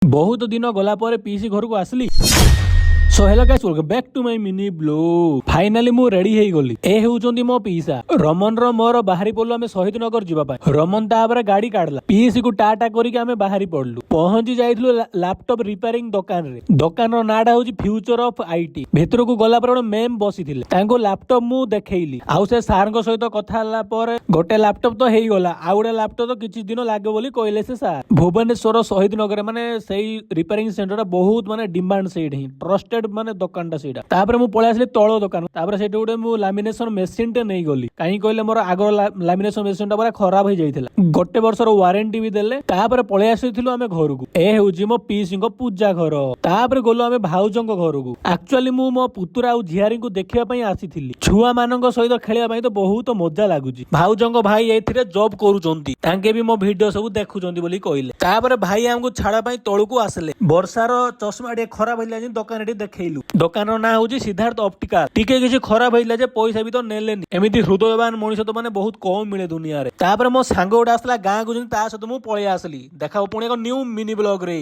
बहुत दिन गला पर पीसी घर को आसली so hello guys welcome back to my mini blog. Finally मु रेडी हे गली। ए हेउचंदी मो पीसा रमन रो मोर बाहरी पड़लु आमे शहीद नगर जीवा पाए। रमन ताबरे गाड़ी काढला पीसी को टाटा करिके आमे बाहरी पड़लु। पहुंची जाइथलु लैपटॉप रिपेयरिंग दुकान रे। दुकान रो नाडा होची फ्यूचर ऑफ आईटी। भीतर को गला पर मैम बसिथिले तांको लैपटॉप मु देखेइली आउ से सार को सहित कथा हला पर गोटे लैपटॉप तो हेई गला आ गोटे लैपटॉप तो किछि दिन लागे बोली कहले से सार। भुवनेश्वर शहीद नगर माने सेही रिपेयरिंग सेंटर बहुत माने डिमांड सेड ही ट्रस्टेड माने दुकान टा सेटा। तापर मु पळे आसली तळ दुकान तापर सेटे गोटे मु लैमिनेशन मेसिन टे नै गली काई कहले मोर आगर लैमिनेशन मेसिन टा पूरा खराब हो जाइथिला। गोटे वर्षर वारंटी भी देले। तापर पळे आसिथिलु आमे घर को। ए हेउजी मो पीसी को पूजा घर। तापर गोलो आमे भाउजन को घर को। एक्चुअली मु मो पुतुरा आ झियारी को देखिया पई आसिथिली। छुआ मानन सहित खेलिया पई तो बहुत मजा लागुची। भाउजन को भाई एथिरे जॉब करूचंती तांके भी मो वीडियो सब देखुचंती बोली कहले। तापर भाई हमको छाड़ा पई तळु को आसले। वर्षार चश्मा टे खराब हइला जे दुकान रे देखैलु। दुकान ना हूँ सिद्धार्थ ऑप्टिकल टिके किसी खराब होइला जे पैसा भी तो नेलेनी। एमिति हृदयवान मनुष्य तो माने बहुत कम मिले दुनिया रे। तापर मो सांग गोटे आसला गाँ को ता सहित मु पळे आसली। देखा पुणी एक न्यू मिनी ब्लॉग रे।